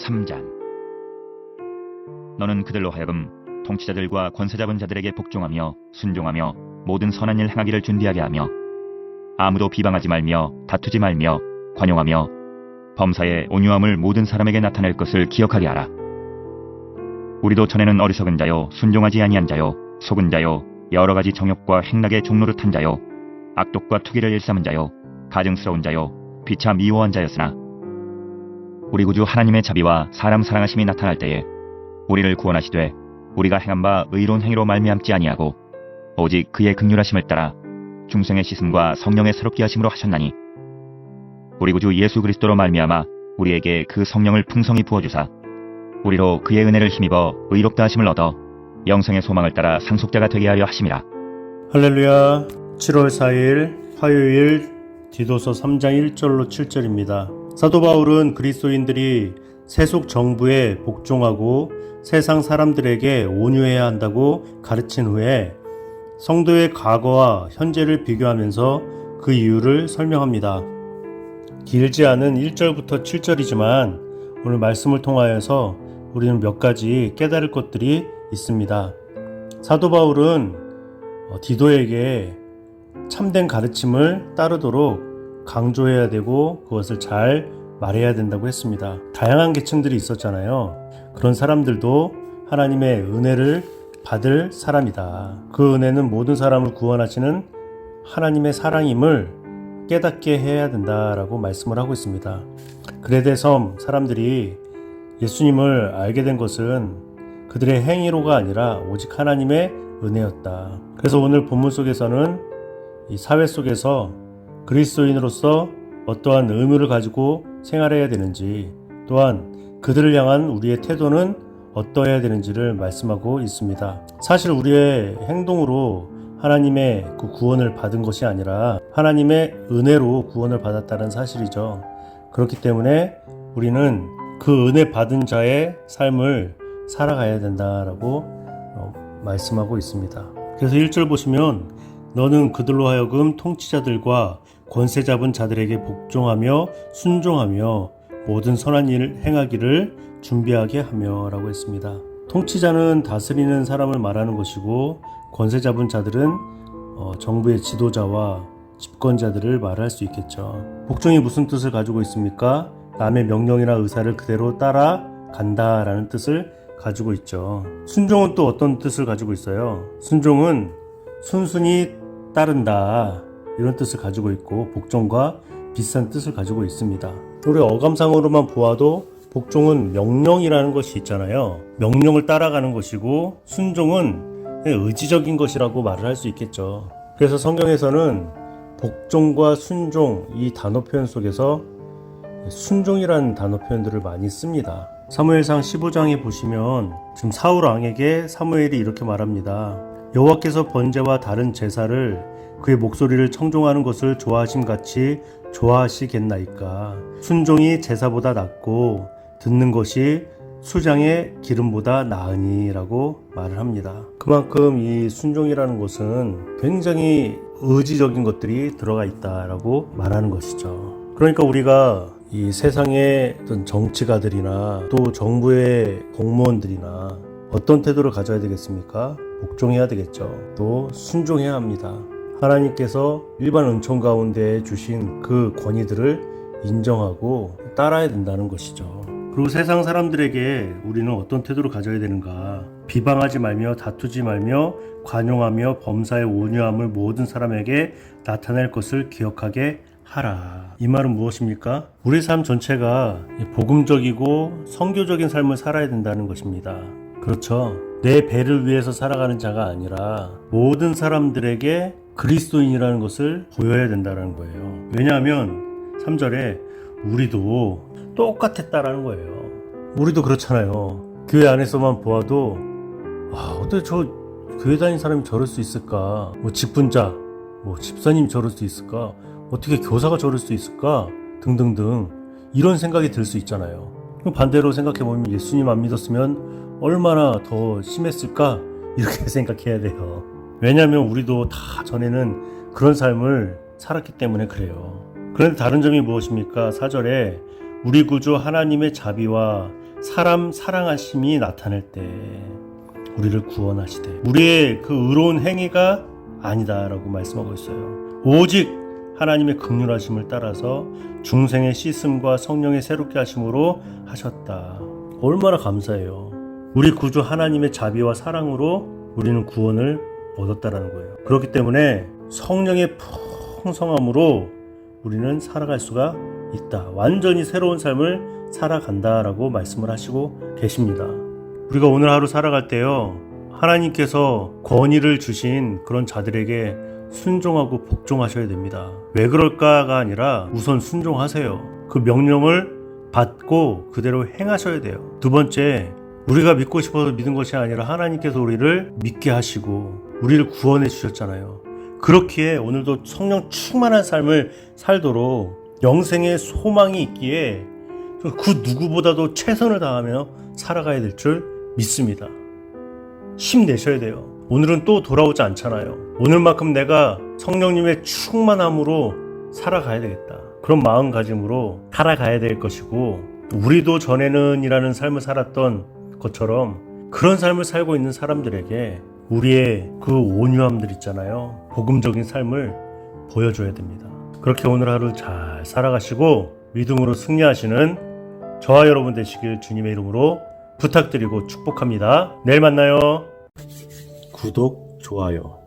3장. 너는 그들로 하여금 통치자들과 권세 잡은 자들에게 복종하며 순종하며 모든 선한 일 행하기를 준비하게 하며 아무도 비방하지 말며 다투지 말며 관용하며 범사의 온유함을 모든 사람에게 나타낼 것을 기억하게 하라. 우리도 전에는 어리석은 자요 순종하지 아니한 자요 속은 자요 여러 가지 정욕과 행락의 종노릇한 자요 악독과 투기를 일삼은 자요 가증스러운 자요 비차 미워한 자였으나 우리 구주 하나님의 자비와 사람 사랑하심이 나타날 때에 우리를 구원하시되 우리가 행한 바 의로운 행위로 말미암지 아니하고 오직 그의 긍휼하심을 따라 중생의 씻음과 성령의 새롭게 하심으로 하셨나니 우리 구주 예수 그리스도로 말미암아 우리에게 그 성령을 풍성히 부어주사 우리로 그의 은혜를 힘입어 의롭다 하심을 얻어 영생의 소망을 따라 상속자가 되게 하려 하심이라. 할렐루야. 7월 4일 화요일 디도서 3장 1절로 7절입니다. 사도 바울은 그리스도인들이 세속 정부에 복종하고 세상 사람들에게 온유해야 한다고 가르친 후에 성도의 과거와 현재를 비교하면서 그 이유를 설명합니다. 길지 않은 1절부터 7절이지만 오늘 말씀을 통하여서 우리는 몇 가지 깨달을 것들이 있습니다. 사도 바울은 디도에게 참된 가르침을 따르도록 강조해야 되고 그것을 잘 말해야 된다고 했습니다. 다양한 계층들이 있었잖아요. 그런 사람들도 하나님의 은혜를 받을 사람이다. 그 은혜는 모든 사람을 구원하시는 하나님의 사랑임을 깨닫게 해야 된다라고 말씀을 하고 있습니다. 그레데 섬 사람들이 예수님을 알게 된 것은 그들의 행위로가 아니라 오직 하나님의 은혜였다. 그래서 오늘 본문 속에서는 이 사회 속에서 그리스도인으로서 어떠한 의무를 가지고 생활해야 되는지, 또한 그들을 향한 우리의 태도는 어떠해야 되는지를 말씀하고 있습니다. 사실 우리의 행동으로 하나님의 그 구원을 받은 것이 아니라 하나님의 은혜로 구원을 받았다는 사실이죠. 그렇기 때문에 우리는 그 은혜 받은 자의 삶을 살아가야 된다라고 말씀하고 있습니다. 그래서 1절 보시면 너는 그들로 하여금 통치자들과 권세 잡은 자들에게 복종하며 순종하며 모든 선한 일 행하기를 준비하게 하며 라고 했습니다. 통치자는 다스리는 사람을 말하는 것이고 권세 잡은 자들은 정부의 지도자와 집권자들을 말할 수 있겠죠. 복종이 무슨 뜻을 가지고 있습니까? 남의 명령이나 의사를 그대로 따라간다라는 뜻을 가지고 있죠. 순종은 또 어떤 뜻을 가지고 있어요? 순종은 순순히 따른다 이런 뜻을 가지고 있고 복종과 비슷한 뜻을 가지고 있습니다. 우리 어감상으로만 보아도 복종은 명령이라는 것이 있잖아요. 명령을 따라가는 것이고 순종은 의지적인 것이라고 말을 할 수 있겠죠. 그래서 성경에서는 복종과 순종 이 단어 표현 속에서 순종이라는 단어 표현들을 많이 씁니다. 사무엘상 15장에 보시면 지금 사울 왕에게 사무엘이 이렇게 말합니다. 여호와께서 번제와 다른 제사를 그의 목소리를 청종하는 것을 좋아하심같이 좋아하시겠나이까. 순종이 제사보다 낫고 듣는 것이 수장의 기름보다 나으니 라고 말을 합니다. 그만큼 이 순종이라는 것은 굉장히 의지적인 것들이 들어가 있다라고 말하는 것이죠. 그러니까 우리가 이 세상의 어떤 정치가들이나 또 정부의 공무원들이나 어떤 태도를 가져야 되겠습니까? 복종해야 되겠죠. 또 순종해야 합니다. 하나님께서 일반 은총 가운데 주신 그 권위들을 인정하고 따라야 된다는 것이죠. 그리고 세상 사람들에게 우리는 어떤 태도를 가져야 되는가? 비방하지 말며 다투지 말며 관용하며 범사의 온유함을 모든 사람에게 나타낼 것을 기억하게 하라. 이 말은 무엇입니까? 우리 삶 전체가 복음적이고 선교적인 삶을 살아야 된다는 것입니다. 그렇죠. 내 배를 위해서 살아가는 자가 아니라 모든 사람들에게 그리스도인이라는 것을 보여야 된다는 거예요. 왜냐하면 3절에 우리도 똑같았다라는 거예요. 우리도 그렇잖아요. 교회 안에서만 보아도 어떻게 저 교회 다니는 사람이 저럴 수 있을까? 직분자, 집사님 저럴 수 있을까? 어떻게 교사가 저럴 수 있을까? 등등등 이런 생각이 들 수 있잖아요. 반대로 생각해보면 예수님 안 믿었으면 얼마나 더 심했을까? 이렇게 생각해야 돼요. 왜냐하면 우리도 다 전에는 그런 삶을 살았기 때문에 그래요. 그런데 다른 점이 무엇입니까? 4절에 우리 구주 하나님의 자비와 사람 사랑하심이 나타날 때 우리를 구원하시되 우리의 그 의로운 행위가 아니다라고 말씀하고 있어요. 오직 하나님의 긍휼하심을 따라서 중생의 씻음과 성령의 새롭게 하심으로 하셨다. 얼마나 감사해요. 우리 구주 하나님의 자비와 사랑으로 우리는 구원을 얻었다라는 거예요. 그렇기 때문에 성령의 풍성함으로 우리는 살아갈 수가 있다. 완전히 새로운 삶을 살아간다라고 말씀을 하시고 계십니다. 우리가 오늘 하루 살아갈 때요, 하나님께서 권위를 주신 그런 자들에게 순종하고 복종하셔야 됩니다. 왜 그럴까가 아니라 우선 순종하세요. 그 명령을 받고 그대로 행하셔야 돼요. 두 번째, 우리가 믿고 싶어서 믿은 것이 아니라 하나님께서 우리를 믿게 하시고 우리를 구원해 주셨잖아요. 그렇기에 오늘도 성령 충만한 삶을 살도록 영생의 소망이 있기에 그 누구보다도 최선을 다하며 살아가야 될 줄 믿습니다. 힘내셔야 돼요. 오늘은 또 돌아오지 않잖아요. 오늘만큼 내가 성령님의 충만함으로 살아가야 되겠다. 그런 마음가짐으로 살아가야 될 것이고, 우리도 전에는 이라는 삶을 살았던 것처럼 그런 삶을 살고 있는 사람들에게 우리의 그 온유함들 있잖아요. 복음적인 삶을 보여줘야 됩니다. 그렇게 오늘 하루 잘 살아가시고 믿음으로 승리하시는 저와 여러분 되시길 주님의 이름으로 부탁드리고 축복합니다. 내일 만나요. 구독, 좋아요.